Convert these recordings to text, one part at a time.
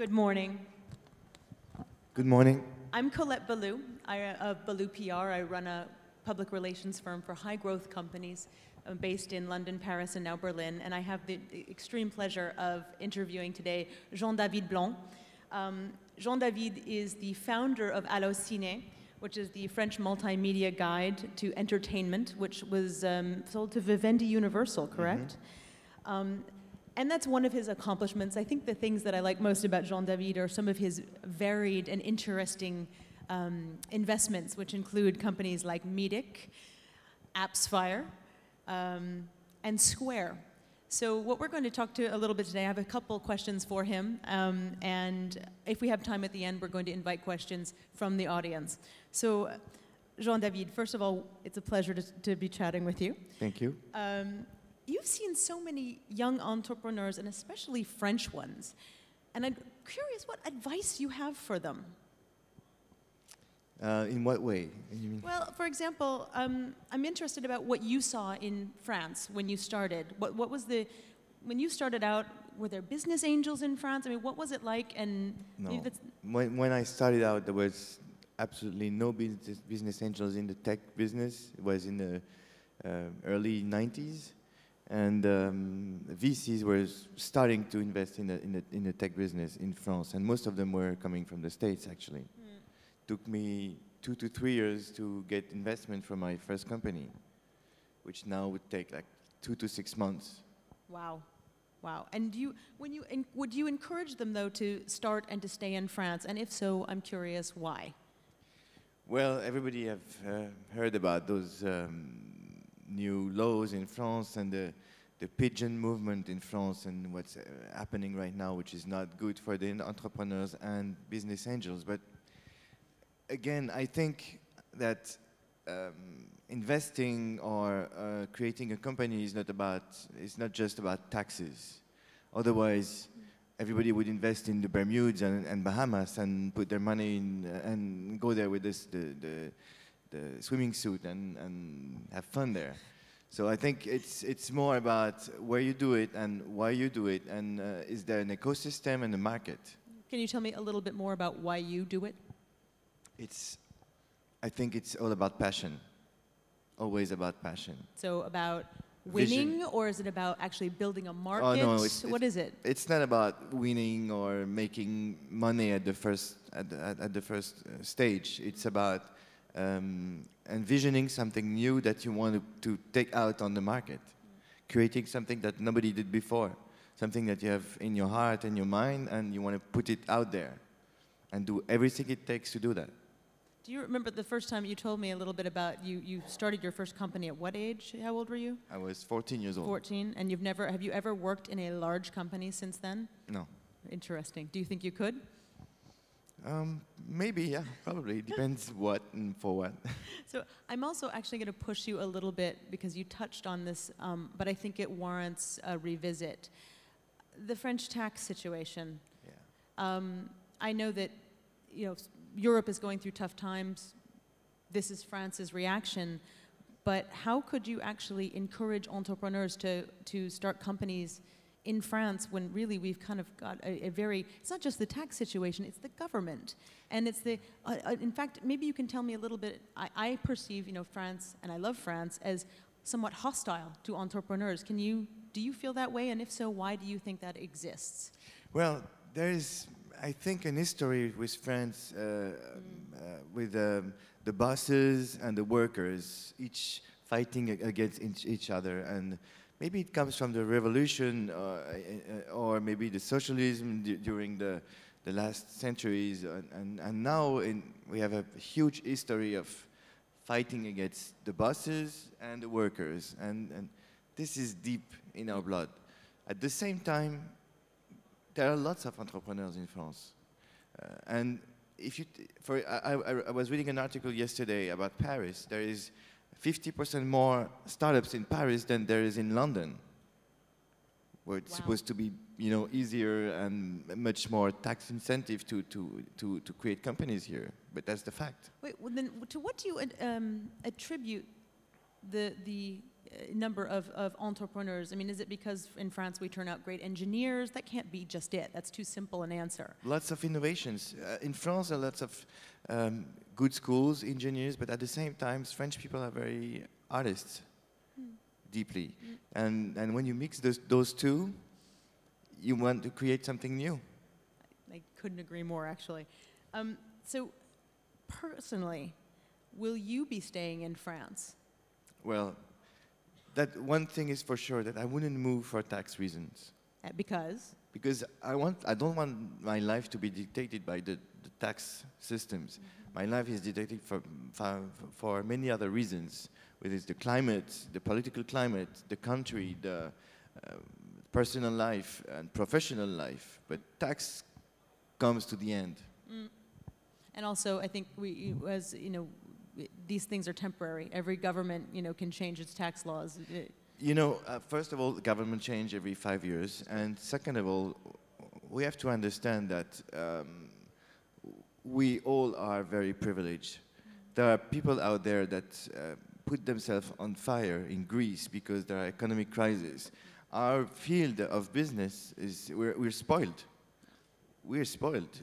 Good morning. Good morning. I'm Colette Ballou of Ballou PR. I run a public relations firm for high-growth companies based in London, Paris, and now Berlin. And I have the extreme pleasure of interviewing today Jean-David Blanc. Jean-David is the founder of Allocine, which is the French multimedia guide to entertainment, which was sold to Vivendi Universal, correct? Mm-hmm. And that's one of his accomplishments. I think the things that I like most about Jean-David are some of his varied and interesting investments, which include companies like Medic, AppsFire, and Square. So what we're going to talk to a little bit today, I have a couple questions for him, and if we have time at the end, we're going to invite questions from the audience. So Jean-David, first of all, it's a pleasure to be chatting with you. Thank you. You've seen so many young entrepreneurs, and especially French ones, and I'm curious what advice you have for them. In what way? Well, for example, I'm interested about what you saw in France when you started. What was when you started out, were there business angels in France? I mean, what was it like? And no. When I started out, there was absolutely no business angels in the tech business. It was in the early 90s. And VCs were starting to invest in the tech business in France, and most of them were coming from the States, actually. Took me 2 to 3 years to get investment from my first company, which now would take like 2 to 6 months. Wow, wow. And would you encourage them though to start and to stay in France? And if so, I'm curious why. Well, everybody have heard about those new laws in France and the pigeon movement in France and what's happening right now, which is not good for the entrepreneurs and business angels. But again, I think that investing or creating a company is not just about taxes. Otherwise, everybody would invest in the Bermudes and Bahamas and put their money in and go there with the swimming suit and have fun there. So I think it's more about where you do it and why you do it, and is there an ecosystem and a market. Can you tell me a little bit more about why you do it? I think it's all about passion, always about passion. So about winning, Vision. Or is it about actually building a market? Oh, no, what is it? It's not about winning or making money at the first stage. It's about envisioning something new that you want to take out on the market, creating something that nobody did before, something that you have in your heart and your mind, and you want to put it out there and do everything it takes to do that. Do you remember the first time you told me a little bit about you started your first company at what age? How old were you? I was 14 years old. 14, and have you ever worked in a large company since then? No. Interesting. Do you think you could? Maybe, yeah, probably. Depends what and for what. So I'm also actually going to push you a little bit because you touched on this, but I think it warrants a revisit. The French tax situation. Yeah. I know that Europe is going through tough times. This is France's reaction. But how could you actually encourage entrepreneurs to start companies in France when really we've kind of got it's not just the tax situation, it's the government. And it's in fact, maybe you can tell me a little bit, I perceive, France, and I love France, as somewhat hostile to entrepreneurs. Do you feel that way? And if so, why do you think that exists? Well, there is, I think, an history with France, with the bosses and the workers, each fighting against each other. And maybe it comes from the revolution or maybe the socialism during the last centuries. And now we have a huge history of fighting against the bosses and the workers. And this is deep in our blood. At the same time, there are lots of entrepreneurs in France. And if I was reading an article yesterday about Paris. There is 50% more startups in Paris than there is in London, where it's supposed to be, easier and much more tax incentive to create companies here. But that's the fact. Wait, well then, to what do you attribute the number of entrepreneurs? I mean, is it because in France we turn out great engineers? That can't be just it. That's too simple an answer. Lots of innovations. In France, there are lots of good schools, engineers, but at the same time, French people are very artists, deeply. And when you mix those two, you want to create something new. I couldn't agree more, actually. So, personally, will you be staying in France? Well, that one thing is for sure, that I wouldn't move for tax reasons. Because? Because I don't want my life to be dictated by the tax systems. My life is dictated for many other reasons, whether it's the climate, the political climate, the country, the personal life and professional life. But tax comes to the end. And also, I think as you know, these things are temporary. Every government, can change its tax laws. First of all, the government change every 5 years, and second of all, we have to understand that we all are very privileged. There are people out there that put themselves on fire in Greece because there are economic crises. Our field of business is we're spoiled. We're spoiled.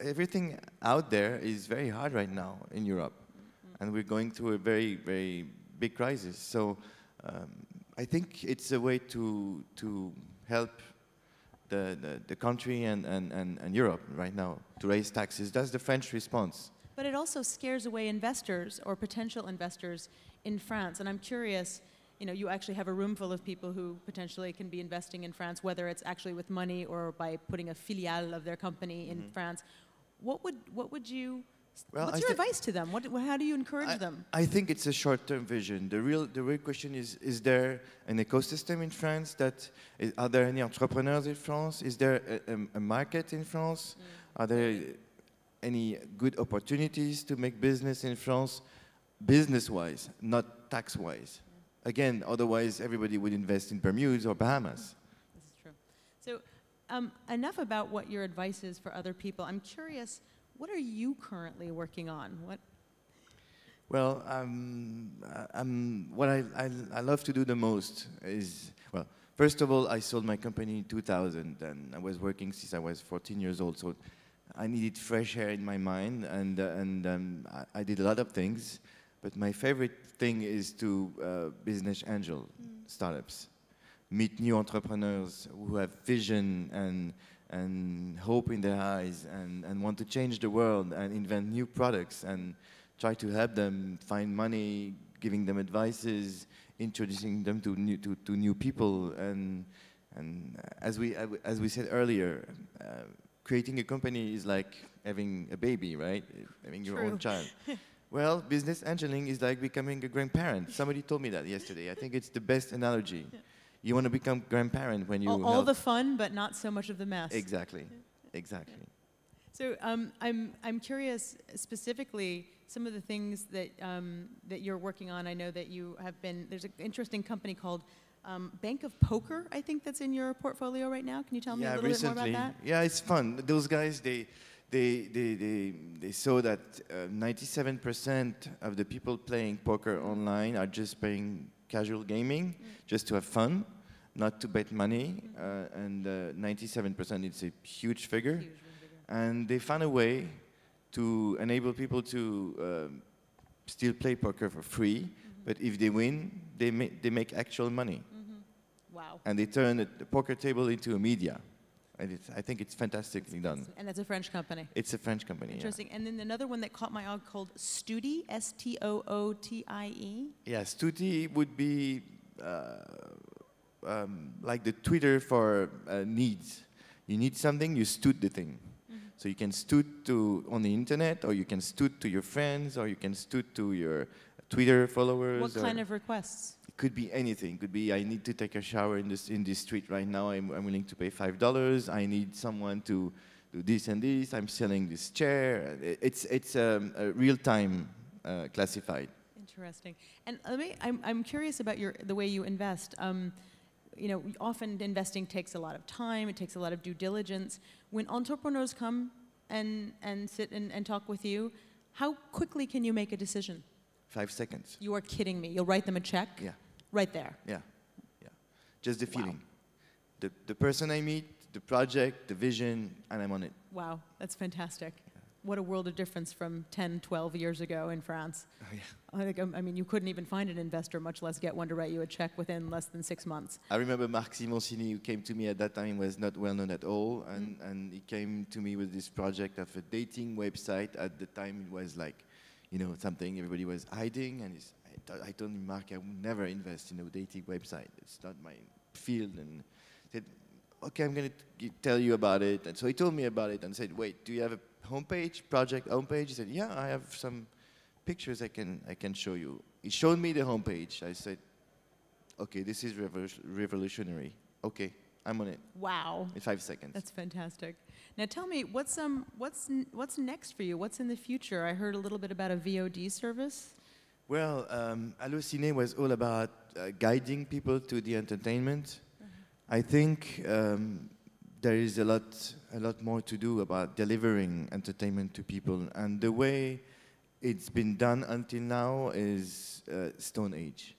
Everything out there is very hard right now in Europe, and we're going through a very, very big crisis. So I think it's a way to help the country and Europe right now to raise taxes. That's the French response. But it also scares away investors or potential investors in France. And I'm curious, you actually have a room full of people who potentially can be investing in France, whether it's actually with money or by putting a filiale of their company in France. What's your advice to them? How do you encourage them? I think it's a short-term vision. The real question is there an ecosystem in France? Are there any entrepreneurs in France? Is there a market in France? Are there any good opportunities to make business in France, business-wise, not tax-wise? Again, otherwise everybody would invest in Bermuda or Bahamas. This is true. So enough about what your advice is for other people. I'm curious, what are you currently working on? Well, what I love to do the most is, well, first of all, I sold my company in 2000, and I was working since I was 14 years old, so I needed fresh air in my mind, and I did a lot of things, but my favorite thing is to business angel startups, meet new entrepreneurs who have vision and hope in their eyes and want to change the world and invent new products and try to help them find money, giving them advices, introducing them to new people. And as we said earlier, creating a company is like having a baby, right? Having your own child. Well, business angeling is like becoming a grandparent. Somebody told me that yesterday. I think it's the best analogy. You want to become grandparent when you all the fun, but not so much of the mess. Exactly, exactly. So I'm curious specifically some of the things that that you're working on. I know that you have been. There's an interesting company called Bank of Poker, I think, that's in your portfolio right now. Can you tell me a little bit more about that? Yeah, it's fun. Those guys, they saw that 97% of the people playing poker online are just playing casual gaming, just to have fun, not to bet money, and 97% is a huge figure. And they found a way to enable people to still play poker for free, but if they win, they make actual money. Wow. And they turn the poker table into a media. And I think it's fantastically done. And that's a French company. It's a French company. Interesting. Yeah. And then another one that caught my eye called Stootie, S-T-O-O-T-I-E. Yeah, Stootie would be like the Twitter for needs. You need something, you stoot the thing. So you can stoot on the internet, or you can stoot to your friends, or you can stoot to your Twitter followers. What kind of requests? It could be anything. It could be, I need to take a shower in this street right now. I'm willing to pay $5. I need someone to do this and this. I'm selling this chair. It's a real-time classified. Interesting. And I'm curious about the way you invest. Often investing takes a lot of time. It takes a lot of due diligence. When entrepreneurs come and sit and talk with you, how quickly can you make a decision? 5 seconds. You are kidding me. You'll write them a check? Yeah. Right there. Yeah. Yeah. Just the Wow. feeling. The person I meet, the project, the vision, and I'm on it. Wow, that's fantastic. What a world of difference from 10, 12 years ago in France. Oh, yeah. I mean, you couldn't even find an investor, much less get one to write you a check within less than 6 months. I remember Marc Simoncini, who came to me at that time, was not well known at all, and he came to me with this project of a dating website. At the time, it was like, you know, something everybody was hiding, and I told him, Marc, I would never invest in a dating website. It's not my field, and said, okay, I'm going to tell you about it. And so he told me about it and said, wait, do you have a homepage, project homepage? He said, yeah, I have some pictures I can show you. He showed me the homepage. I said, okay, this is revolutionary. Okay, I'm on it. Wow. In 5 seconds. That's fantastic. Now tell me, what's next for you? What's in the future? I heard a little bit about a VOD service. Well, Allocine was all about guiding people to the entertainment. I think there is a lot more to do about delivering entertainment to people, and the way it's been done until now is Stone Age.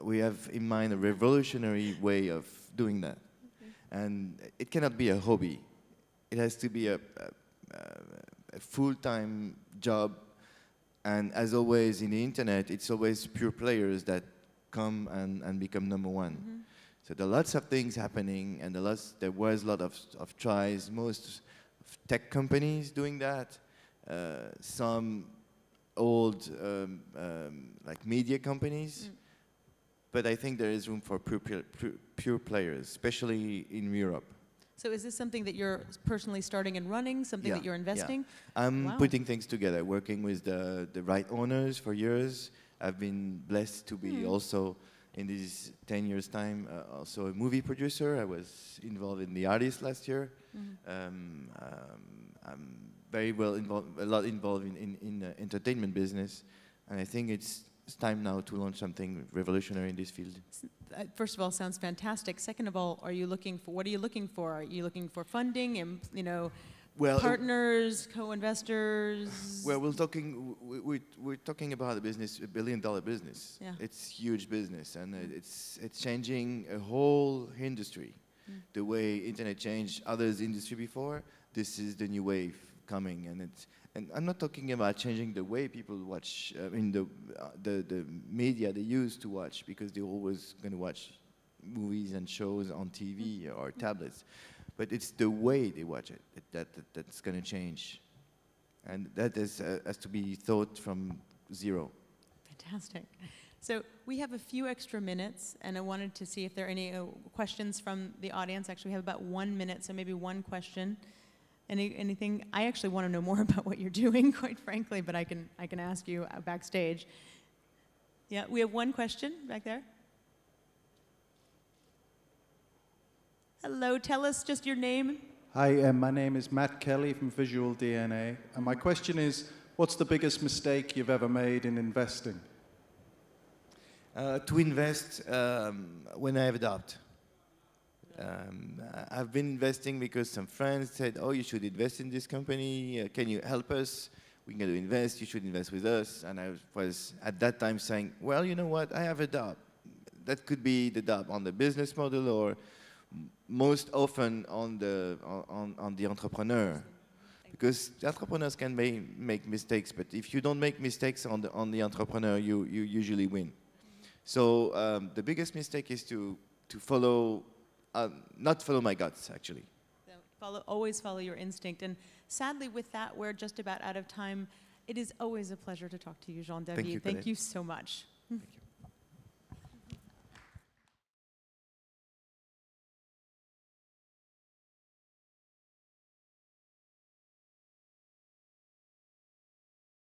We have in mind a revolutionary way of doing that, and it cannot be a hobby. It has to be a full-time job, and as always in the internet, it's always pure players that come and become number one. So there are lots of things happening, and there was a lot of tries. Most tech companies doing that. Some old like media companies. But I think there is room for pure players, especially in Europe. So is this something that you're personally starting and running, something that you're investing? Yeah. I'm putting things together, working with the right owners for years. I've been blessed to be also in these 10 years' time, also a movie producer. I was involved in The Artist last year. I'm very well involved, a lot involved in the entertainment business, and I think it's time now to launch something revolutionary in this field. First of all, sounds fantastic. Second of all, what are you looking for? Are you looking for funding and, you know, partners, co-investors? Well, we're talking about a business, $1 billion business. Yeah. It's huge business, and it's changing a whole industry. The way internet changed others industry before, this is the new wave coming, and I'm not talking about changing the way people watch. I mean the media they used to watch, because they're always going to watch movies and shows on TV or tablets. But it's the way they watch it that's going to change. And that has to be thought from zero. Fantastic. So we have a few extra minutes, and I wanted to see if there are any questions from the audience. Actually, we have about 1 minute, so maybe one question. Anything? I actually want to know more about what you're doing, quite frankly, but I can ask you backstage. Yeah, we have one question back there. Hello, tell us just your name. Hi, my name is Matt Kelly from Visual DNA, and my question is, what's the biggest mistake you've ever made in investing? To invest when I have a doubt. I've been investing because some friends said, oh, you should invest in this company, can you help us? We're going to invest, you should invest with us. And I was at that time saying, well, you know what, I have a doubt. That could be the doubt on the business model, or most often on the entrepreneur, because the entrepreneurs can make mistakes, but if you don't make mistakes on the entrepreneur, you usually win. So the biggest mistake is to follow, not follow my guts, actually. So always follow your instinct. And sadly, with that, we're just about out of time. It is always a pleasure to talk to you, Jean-David. Thank you, Thank you so much. Thank you.